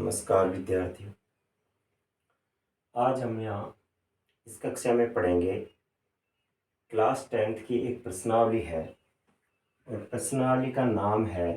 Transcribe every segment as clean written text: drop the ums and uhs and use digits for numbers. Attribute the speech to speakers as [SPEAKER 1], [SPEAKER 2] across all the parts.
[SPEAKER 1] नमस्कार विद्यार्थियों। आज हम यहाँ इस कक्षा में पढ़ेंगे क्लास 10th की एक प्रश्नावली है और प्रश्नावली का नाम है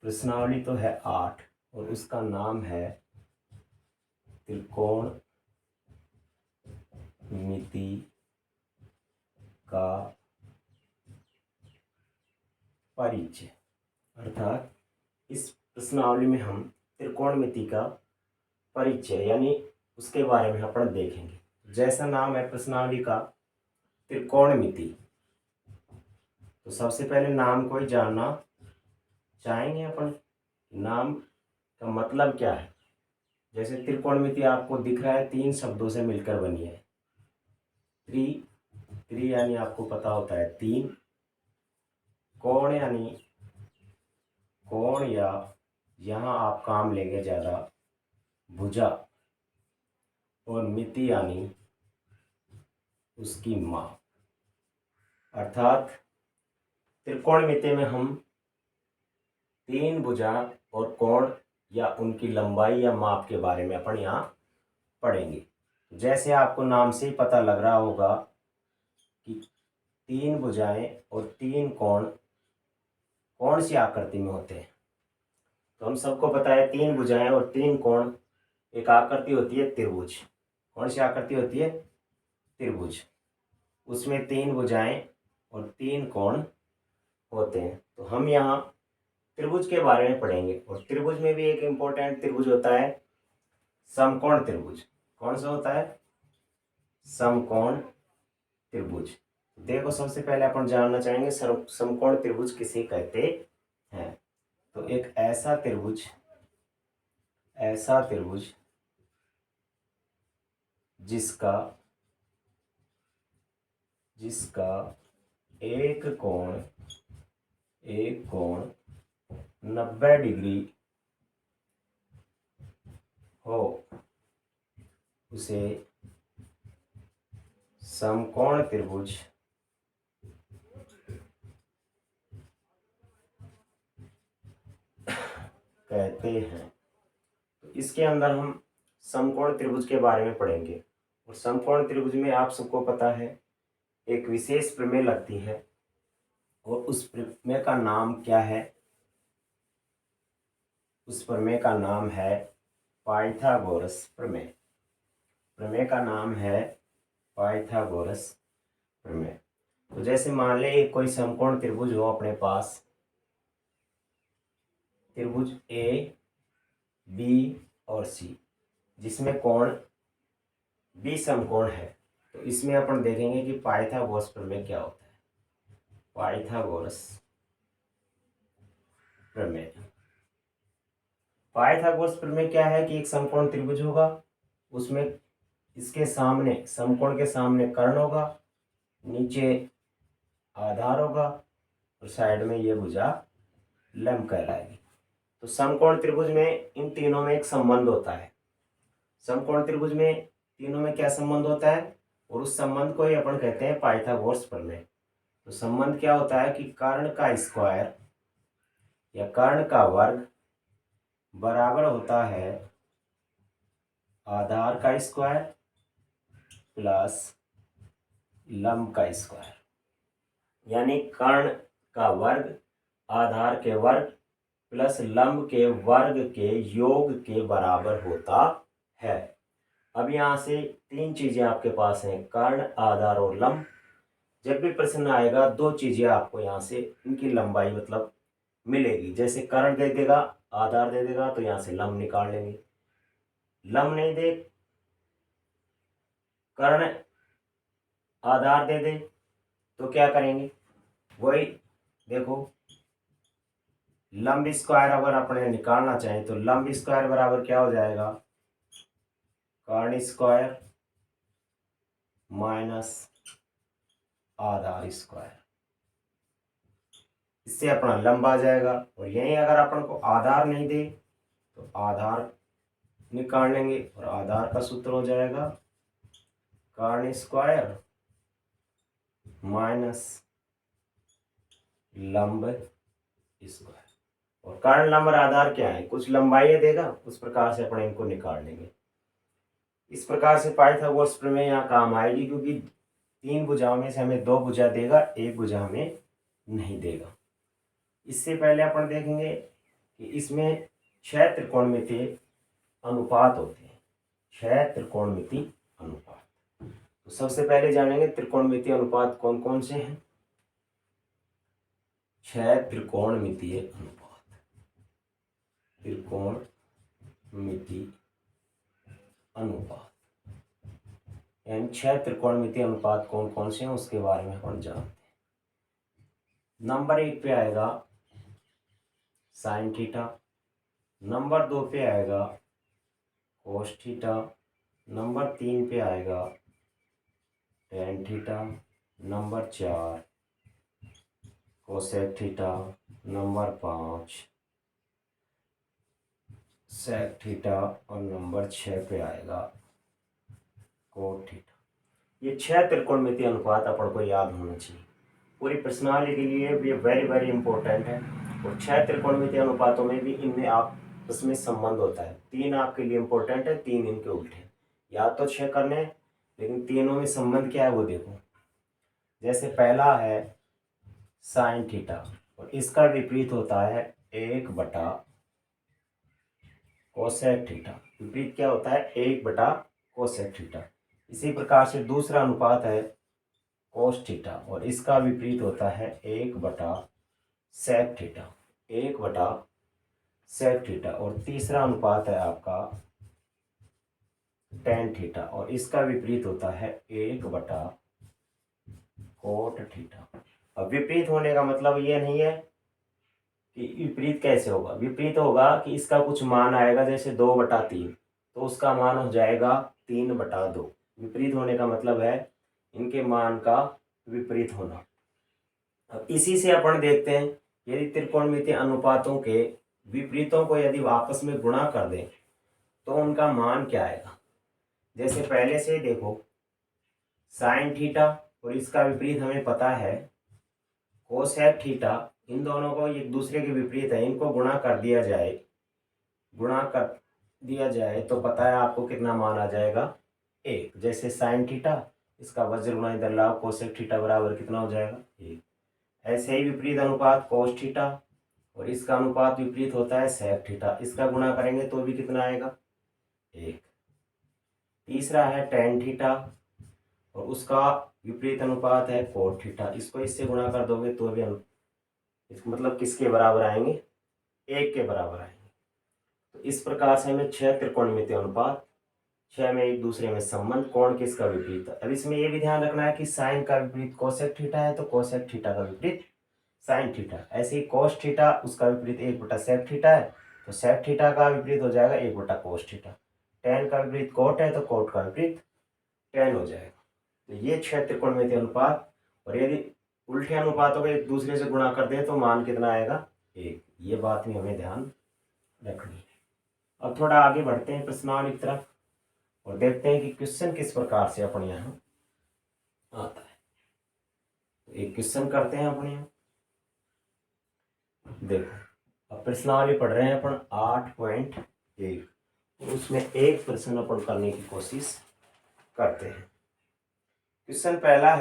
[SPEAKER 1] प्रश्नावली तो है 8 और उसका नाम है त्रिकोण मिति का परिचय। अर्थात इस प्रश्नावली में हम त्रिकोणमिति का परिचय यानी उसके बारे में अपन देखेंगे। जैसा नाम है प्रश्नावली का त्रिकोणमिति, तो सबसे पहले नाम को ही जानना चाहेंगे अपन। नाम का मतलब क्या है। जैसे त्रिकोणमिति आपको दिख रहा है 3 शब्दों से मिलकर बनी है। त्रि यानी आपको पता होता है 3, कोण यानी कोण या यहाँ आप काम लेंगे ज़्यादा भुजा, और मिति यानी उसकी माप। अर्थात त्रिकोणमिति में हम 3 भुजा और कोण या उनकी लंबाई या माप के बारे में अपन यहाँ पढ़ेंगे। जैसे आपको नाम से ही पता लग रहा होगा कि 3 भुजाएं और 3 कोण कौन सी आकृति में होते हैं। तो हम सबको पता है 3 भुजाएं और 3 कोण एक आकृति होती है त्रिभुज। कौन सी आकृति होती है? त्रिभुज। उसमें 3 भुजाएं और 3 कोण होते हैं। तो हम यहाँ त्रिभुज के बारे में पढ़ेंगे और त्रिभुज में भी एक इम्पोर्टेंट त्रिभुज होता है समकोण त्रिभुज। कौन सा होता है? समकोण त्रिभुज। देखो सबसे पहले अपन जानना चाहेंगे समकोण त्रिभुज किसे कहते हैं। तो एक ऐसा त्रिभुज जिसका एक कोण 90 डिग्री हो, उसे समकोण त्रिभुज कहते हैं। तो इसके अंदर हम समकोण त्रिभुज के बारे में पढ़ेंगे और समकोण त्रिभुज में आप सबको पता है एक विशेष प्रमेय लगती है और उस प्रमेय का नाम क्या है? उस प्रमेय का नाम है पाइथागोरस प्रमेय। प्रमेय का नाम है पाइथागोरस प्रमेय। तो जैसे मान ले कोई समकोण त्रिभुज हो अपने पास, त्रिभुज ए बी और सी, जिसमें कोण बी समकोण है। तो इसमें अपन देखेंगे कि पाइथागोरस प्रमेय क्या होता है। पाइथागोरस प्रमेय क्या है कि एक समकोण त्रिभुज होगा, उसमें इसके सामने समकोण के सामने कर्ण होगा, नीचे आधार होगा और साइड में ये भुजा लंब कहलाएगी। तो समकोण त्रिभुज में इन तीनों में एक संबंध होता है। समकोण त्रिभुज में तीनों में क्या संबंध होता है? और उस संबंध को ही अपन कहते हैं पाइथागोरस प्रमेय। तो संबंध क्या होता है कि कर्ण का स्क्वायर या कर्ण का वर्ग बराबर होता है आधार का स्क्वायर प्लस लंब का स्क्वायर। यानी कर्ण का वर्ग आधार के वर्ग प्लस लंब के वर्ग के योग के बराबर होता है। अब यहाँ से 3 चीजें आपके पास हैं, कर्ण, आधार और लंब। जब भी प्रश्न आएगा 2 चीजें आपको यहाँ से इनकी लंबाई मतलब मिलेगी। जैसे कर्ण दे देगा, आधार दे देगा, तो यहाँ से लंब निकाल लेंगे। लंब नहीं दे, कर्ण आधार दे दे, तो क्या करेंगे? वही देखो, लंब स्क्वायर अगर अपने निकालना चाहें तो लंब स्क्वायर बराबर क्या हो जाएगा? कर्ण स्क्वायर माइनस आधार स्क्वायर। इससे अपना लंब आ जाएगा। और यहीं अगर अपन को आधार नहीं दे तो आधार निकाल लेंगे और आधार का सूत्र हो जाएगा कर्ण स्क्वायर माइनस लंब स्क्वायर। और कर्ण लंब आधार क्या है, कुछ लंबाई देगा, उस प्रकार से अपन इनको निकाल लेंगे। इस प्रकार से पाइथागोरस प्रमेय यहाँ काम आएगी, क्योंकि 3 भुजाओं में से हमें 2 भुजा देगा, 1 भुजा हमें नहीं देगा। इससे पहले अपन देखेंगे कि इसमें 6 त्रिकोणमितीय अनुपात होते हैं, 6 त्रिकोणमितीय अनुपात। तो सबसे पहले जानेंगे त्रिकोणमितीय अनुपात कौन कौन से हैं। 6 त्रिकोणमितीय अनुपात, त्रिकोणमितीय अनुपात यानी 6 त्रिकोणमितीय अनुपात कौन कौन से हैं उसके बारे में अपन जानते हैं। नंबर 1 पे आएगा साइन थीटा, नंबर 2 पे आएगा कोस थीटा, नंबर 3 पे आएगा tan theta, number 4 cosec theta, number 5 sec theta और नंबर 6 पे आएगा कोट थीटा। ये 6 त्रिकोणमितीय अनुपात अपन को याद होना चाहिए, पूरी प्रश्नावली के लिए ये वेरी वेरी इंपॉर्टेंट है। और 6 त्रिकोणमितीय अनुपातों में भी इनमें आपस में संबंध होता है। 3 आपके लिए इंपॉर्टेंट है, 3 इनके उल्टे, याद तो 6 करने हैं, लेकिन तीनों में संबंध क्या है वो देखो। जैसे पहला है साइन थीटा और इसका विपरीत होता है 1 बटा कोसेक थीटा। विपरीत क्या होता है, 1 बटा कोसेक थीटा। इसी प्रकार से दूसरा अनुपात है कोस थीटा और इसका विपरीत होता है 1 बटा सेक थीटा, 1 बटा सेक थीटा। और तीसरा अनुपात है आपका टेन थीटा और इसका विपरीत होता है 1 बटा कोट थीटा। अब विपरीत होने का मतलब ये नहीं है कि विपरीत कैसे होगा, विपरीत होगा कि इसका कुछ मान आएगा, जैसे 2/3 तो उसका मान हो जाएगा 3/2। विपरीत होने का मतलब है इनके मान का विपरीत होना। अब इसी से अपन देखते हैं, यदि त्रिकोणमितीय अनुपातों के विपरीतों को यदि आपस में गुणा कर दें तो उनका मान क्या आएगा। जैसे पहले से देखो, साइन थीटा और इसका विपरीत हमें पता है कोसेक थीटा, इन दोनों को एक दूसरे के विपरीत है, इनको गुणा कर दिया जाए, गुणा कर दिया जाए तो पता है आपको कितना मान आ जाएगा, 1। जैसे साइन थीटा इसका वज्र गुणा इधर लाओ, कोसेक थीटा बराबर कितना हो जाएगा, 1। ऐसे ही विपरीत अनुपात कोस थीटा और इसका अनुपात विपरीत होता है सेक थीटा, इसका गुणा करेंगे तो भी कितना आएगा, 1। तीसरा है टेन थीटा और उसका विपरीत अनुपात है कोट थीटा, इसको इससे गुणा कर दोगे तो भी इसको मतलब किसके बराबर आएंगे, 1 के बराबर आएंगे। तो इस प्रकार से हमें 6 त्रिकोणमितीय अनुपात, 6 में एक दूसरे में संबंध, कोण किसका विपरीत है। अब इसमें यह भी ध्यान रखना है कि साइन का विपरीत कोसेक थीटा है तो कोसेक थीटा का विपरीत साइन थीटा। ऐसे ही कोस थीटा उसका विपरीत 1 बटा सेक थीटा है तो सेक थीटा का विपरीत हो जाएगा 1 बटा कोस थीटा। टेन का विपरीत कोट है तो कोट का विपरीत टेन हो जाएगा। तो ये 6 त्रिकोणमितीय अनुपात, और यदि उल्टे अनुपातों को एक दूसरे से गुणा कर दें तो मान कितना आएगा, 1। ये बात भी हमें ध्यान रखनी है। अब थोड़ा आगे बढ़ते हैं प्रश्नावली की तरफ और देखते हैं कि क्वेश्चन किस प्रकार से अपन यहाँ आता है। तो एक क्वेश्चन करते हैं अपन यहाँ, देखो अब प्रश्नावली पढ़ रहे हैं अपन 8.1, तो उसमें एक प्रश्न अपन करने की कोशिश करते हैं। क्वेश्चन पहला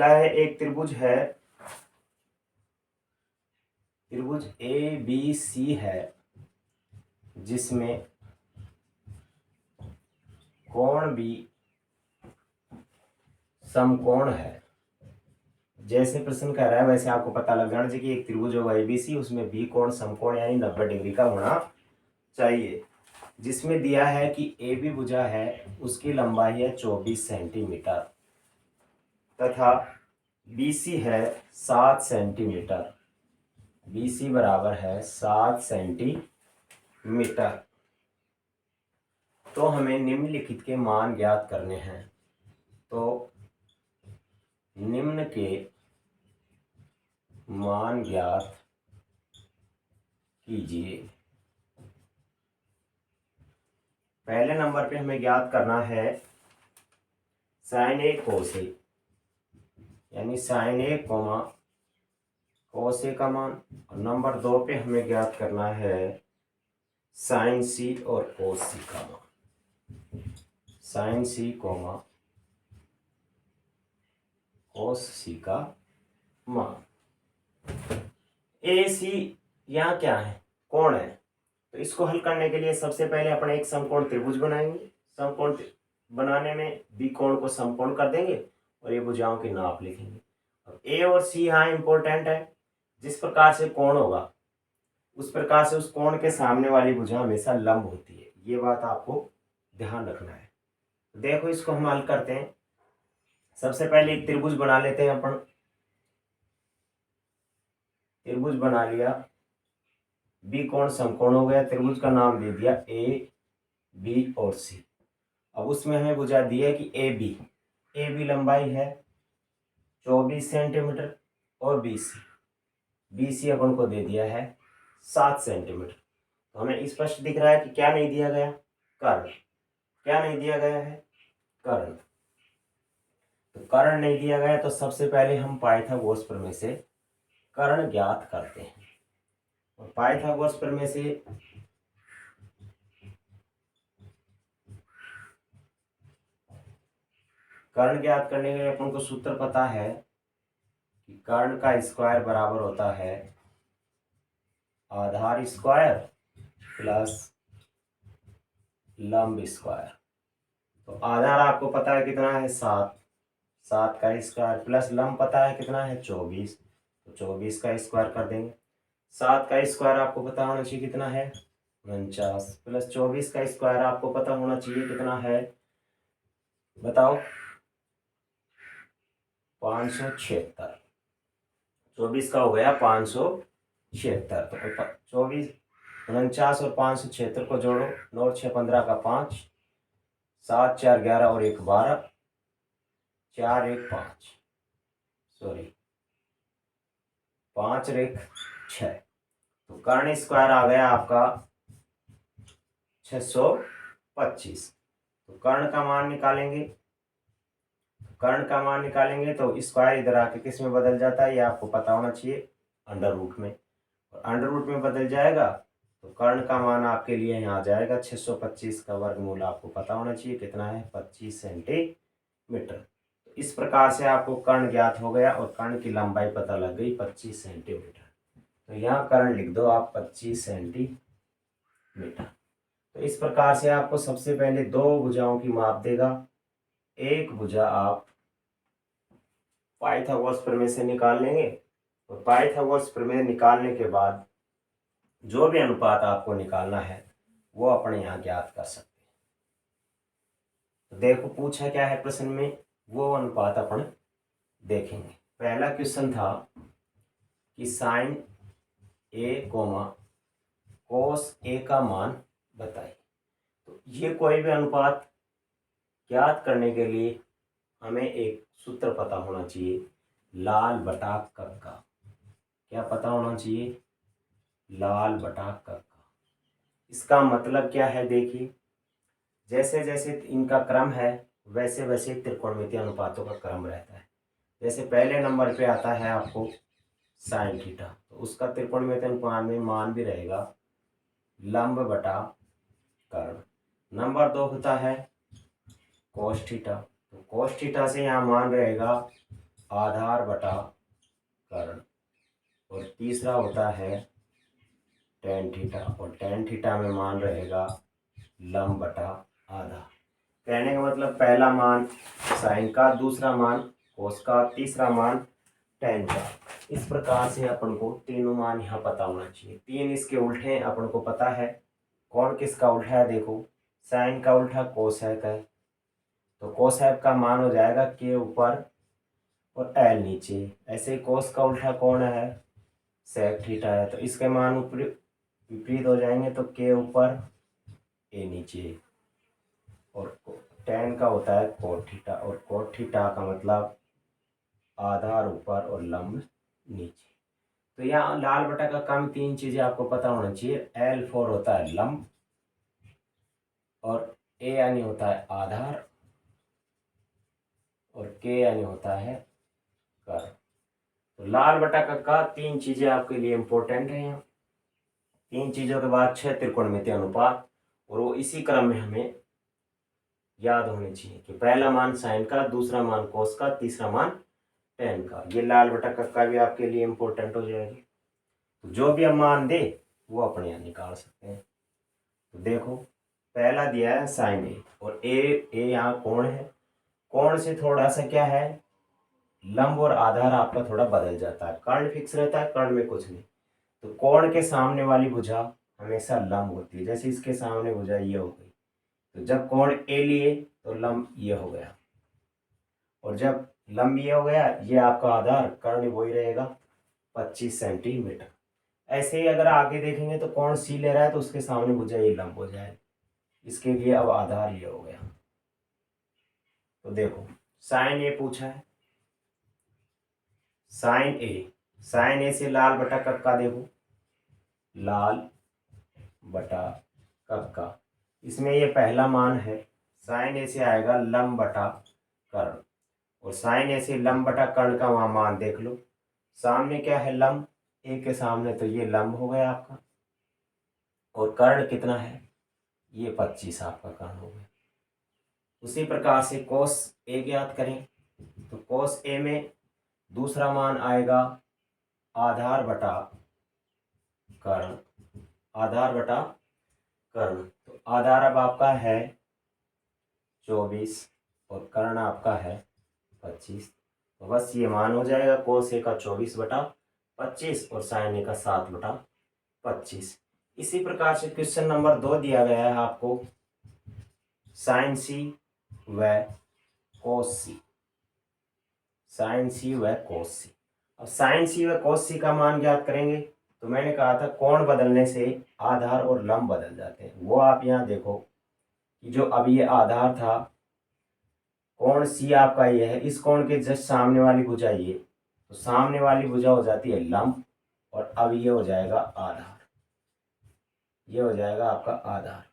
[SPEAKER 1] है एक त्रिभुज है, त्रिभुज ABC है जिसमें कोण भी समकोण है। जैसे प्रश्न कह रहा है वैसे आपको पता लग जाना चाहिए कि एक त्रिभुज होगा ABC, उसमें बी कोण समकोण यानी 90 डिग्री का होना चाहिए। जिसमें दिया है कि AB भुजा है उसकी लंबाई है 24 सेंटीमीटर तथा BC है 7 सेंटीमीटर, BC बराबर है 7 सेंटीमीटर। तो हमें निम्नलिखित के मान ज्ञात करने हैं। तो निम्न के मान ज्ञात कीजिए। पहले नंबर पे हमें ज्ञात करना है साइन ए कोस ए, यानी sine A comma cos A का मान, और नंबर 2 पे हमें ज्ञात करना है sin C और cos C का मान। sin C comma cos C का मान। ए सी यहाँ क्या है, कोण है, तो इसको हल करने के लिए सबसे पहले अपन एक समकोण त्रिभुज बनाएंगे। समकोण बनाने में बी कोण को समकोण कर देंगे और ये भुजाओं की नाप लिखेंगे। अब ए और सी यहाँ इंपॉर्टेंट है, जिस प्रकार से कोण होगा उस प्रकार से उस कोण के सामने वाली भुजा हमेशा लंब होती है, ये बात आपको ध्यान रखना है। देखो इसको हम हल करते हैं। सबसे पहले एक त्रिभुज बना लेते हैं अपन। त्रिभुज बना लिया, बी कोण समकोण हो गया, त्रिभुज का नाम दे दिया ए बी और सी। अब उसमें हमें बुझा दिया कि ए बी लंबाई है 24 सेंटीमीटर और बी सी अपन को दे दिया है 7 सेंटीमीटर। तो हमें स्पष्ट दिख रहा है कि क्या नहीं दिया गया, कर्ण। क्या नहीं दिया गया है, कर्ण। तो कर्ण नहीं दिया गया, तो सबसे पहले हम पाइथागोरस प्रमेय से कर्ण ज्ञात करते हैं। और पाइथागोरस प्रमेय से कर्ण ज्ञात करने के लिए अपन को सूत्र पता है कि कर्ण का स्क्वायर बराबर होता है आधार स्क्वायर प्लस लंब स्क्वायर। तो आधार आपको पता है कितना है 7, 7 का स्क्वायर प्लस लंब पता है कितना है 24, तो 24 का स्क्वायर कर देंगे। 7 का स्क्वायर आपको पता होना चाहिए कितना है 49, प्लस 24 का स्क्वायर आपको पता होना चाहिए कितना है, बताओ 576। 24 का हो गया 576, तो 24 49 और 576 को जोड़ो, 9 और 6 15 का 5, 7 4 11 और 1 12, 4 1 5, सॉरी 5 और 1 6। तो कर्ण स्क्वायर आ गया आपका 625। तो कर्ण का मान निकालेंगे, तो स्क्वायर इधर आके किस में बदल जाता है ये आपको पता होना चाहिए, अंडर रूट में। और अंडर रूट में बदल जाएगा तो कर्ण का मान आपके लिए यहाँ आ जाएगा 625 का वर्गमूल आपको पता होना चाहिए कितना है 25 सेंटीमीटर। तो इस प्रकार से आपको कर्ण ज्ञात हो गया और कर्ण की लंबाई पता लग गई 25 सेंटीमीटर। तो यहाँ कर्ण लिख दो आप 25 सेंटीमीटर। तो इस प्रकार से आपको सबसे पहले दो भुजाओं की माप देगा। एक भुजा आप पाइथागोरस प्रमेय से निकाल लेंगे, और पाइथागोरस प्रमेय निकालने के बाद जो भी अनुपात आपको निकालना है वो अपने यहाँ ज्ञात कर सकते हैं। तो देखो पूछा क्या है प्रश्न में, वो अनुपात अपन देखेंगे। पहला क्वेश्चन था कि साइन ए कोमा कोस ए का मान बताइए। तो ये कोई भी अनुपात ज्ञात करने के लिए हमें एक सूत्र पता होना चाहिए, लाल बटा कक का। क्या पता होना चाहिए, लाल बटा कक का। इसका मतलब क्या है, देखिए जैसे जैसे इनका क्रम है वैसे वैसे त्रिकोणमितीय अनुपातों का क्रम रहता है। जैसे पहले नंबर पे आता है आपको साइन थीटा, तो उसका त्रिकोणमितीय अनुपात में मान भी रहेगा लंब बटा कर्ण। नंबर 2 होता है कोस थीटा, तो कोस थीटा से यहाँ मान रहेगा आधार बटा कर्ण। और तीसरा होता है टेन थीटा, और टेन थीटा में मान रहेगा लंब बटा आधा। कहने का मतलब पहला मान साइन का, दूसरा मान कोस का, तीसरा मान टेन का। इस प्रकार से अपन को तीनों मान यहाँ पता होना चाहिए। तीन इसके उल्टे हैं, अपन को पता है कौन किसका उल्टा है। देखो साइन का उल्टा कोसैक है, तो कोसैक का मान हो जाएगा के ऊपर और एल नीचे। ऐसे ही कोस का उल्टा कौन है, सेक थीटा है, तो इसके मान ऊपर विपरीत हो जाएंगे, तो के ऊपर ए नीचे। और टेन का होता है कोट थीटा, और कोट थीटा का मतलब आधार ऊपर और लंब नीचे। तो यहाँ लाल बटा का काम तीन चीजें आपको पता होना चाहिए। L4 होता है लंब, और A यानी होता है आधार, और K यानी होता है कर्ण। तो लाल बटा कक्का 3 चीजें आपके लिए इंपॉर्टेंट है यहाँ। 3 चीजों के बाद 6 त्रिकोणमितीय अनुपात, और वो इसी क्रम में हमें याद होनी चाहिए कि पहला मान साइन का, दूसरा मान कोस का, तीसरा मान टेन का। ये लाल बटा कक्का भी आपके लिए इंपॉर्टेंट हो जाएगी। तो जो भी हम मान दे वो अपने यहाँ निकाल सकते हैं। तो देखो पहला दिया है साइन ए, और ए यहाँ कोण है। कोण से थोड़ा सा क्या है, लंब और आधार आपका थोड़ा बदल जाता है। कर्ण फिक्स रहता है, कर्ण में कुछ नहीं। तो कोण के सामने वाली भुजा हमेशा लंब होती है। जैसे इसके सामने भुजा ये हो गई, तो जब कोण ए लिए तो लंब ये हो गया, और जब लंब ये हो गया, ये आपका आधार कर्ण वही रहेगा 25 सेंटीमीटर। ऐसे ही अगर आगे देखेंगे तो कोण सी ले रहा है, तो उसके सामने भुजा ये लंब हो जाए, इसके लिए अब आधार ये हो गया। तो देखो साइन ए पूछा है, साइन ए से लाल बटा कक्का, देखो लाल बटा कक्का, इसमें ये पहला मान है। साइन ए से आएगा लंब बटा कर्ण, और साइन ए से लंब बटा कर्ण का वहां मान देख लो। सामने क्या है, लंब, ए के सामने, तो ये लंब हो गया आपका। और कर्ण कितना है, ये 25 आपका कर्ण हो गया। उसी प्रकार से कोस ए ज्ञात करें, तो कोस ए में दूसरा मान आएगा आधार बटा कर्ण, आधार बटा कर्ण। तो आधार अब आपका है 24 और कर्ण आपका है 25। तो बस ये मान हो जाएगा, कोस ए का 24/25 और साइन ए का 7/25। इसी प्रकार से क्वेश्चन नंबर 2 दिया गया है आपको, साइन सी व कोस सी, साइन सी व कोस सी। अब साइन सी व कोस सी का मान ज्ञात करेंगे। तो मैंने कहा था कोण बदलने से आधार और लंब बदल जाते हैं। वो आप यहाँ देखो कि जो अब ये आधार था, कोण सी आपका ये है, इस कोण के जस्ट सामने वाली भुजा ये, तो सामने वाली भुजा हो जाती है लंब, और अब ये हो जाएगा आधार, ये हो जाएगा आपका आधार।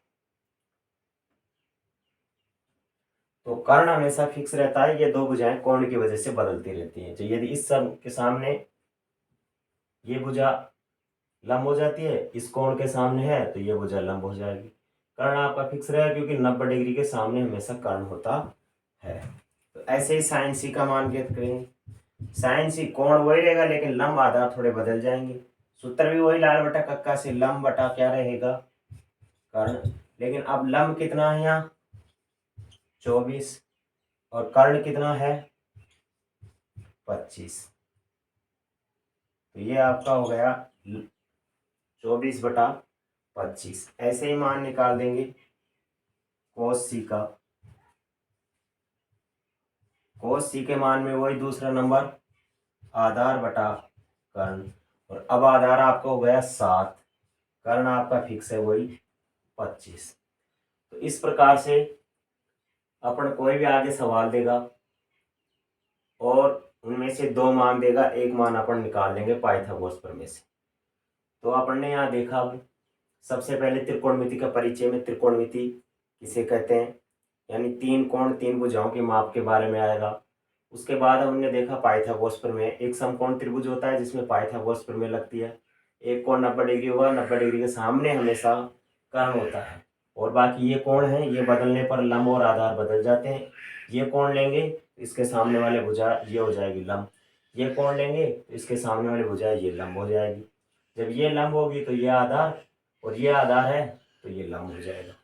[SPEAKER 1] तो कर्ण हमेशा फिक्स रहता है, ये दो भुजाएं कोण की वजह से बदलती रहती हैं। तो यदि इस सब के सामने ये भुजा लंब हो जाती है, इस कोण के सामने है तो ये भुजा लंब हो जाएगी। कर्ण आपका फिक्स रहेगा, क्योंकि 90 डिग्री के सामने हमेशा कर्ण होता है। तो ऐसे ही साइन सी का मान ज्ञात करेंगे। साइन सी कोण वही रहेगा, लेकिन लंब आधार थोड़े बदल जाएंगे। सूत्र भी वही, लाल बटा कक्का से लंब बटा क्या रहेगा, कर्ण। लेकिन अब लंब कितना है यहाँ 24, और कर्ण कितना है 25। तो ये आपका हो गया 24/25। ऐसे ही मान निकाल देंगे कोस सी का। कोस सी के मान में वही दूसरा नंबर आधार बटा कर्ण, और अब आधार आपका हो गया 7, कर्ण आपका फिक्स है वही 25। तो इस प्रकार से अपन कोई भी आगे सवाल देगा और उनमें से 2 मान देगा, एक मान अपन निकाल लेंगे पाइथागोरस प्रमेय से। तो अपन ने यहाँ देखा, अब सबसे पहले त्रिकोणमिति का परिचय में त्रिकोणमिति किसे कहते हैं, यानी 3 कोण 3 भुजाओं के माप के बारे में आएगा। उसके बाद हमने देखा पाइथागोरस प्रमेय, एक समकोण त्रिभुज होता है जिसमें पाइथागोरस प्रमेय लगती है। एक कोण 90 डिग्री होगा, 90 डिग्री के सामने हमेशा कर्ण होता है, और बाकी ये कोण है, ये बदलने पर लंब और आधार बदल जाते हैं। ये कोण लेंगे तो इसके सामने वाले भुजा ये हो जाएगी लंब, ये कोण लेंगे तो इसके सामने वाली भुजा ये लंब हो जाएगी। जब ये लंब होगी तो ये आधार, और ये आधार है तो ये लंब हो जाएगा।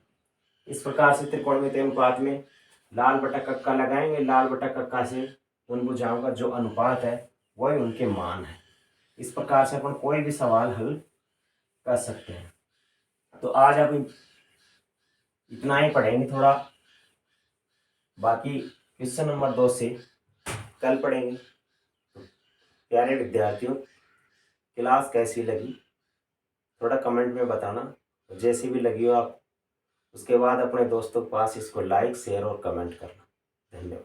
[SPEAKER 1] इस प्रकार से त्रिकोणमितीय अनुपात में लाल बटा कक्का लगाएंगे। लाल बटा कक्का से उन भुजाओं का जो अनुपात है वही उनके मान है। इस प्रकार से अपन कोई भी सवाल हल कर सकते हैं। तो आज अब इतना ही पढ़ेंगे थोड़ा, बाकी क्वेश्चन नंबर 2 से कल पढ़ेंगे। तो प्यारे विद्यार्थियों, क्लास कैसी लगी थोड़ा कमेंट में बताना। जैसी भी लगी हो आप उसके बाद अपने दोस्तों के पास इसको लाइक शेयर और कमेंट करना। धन्यवाद।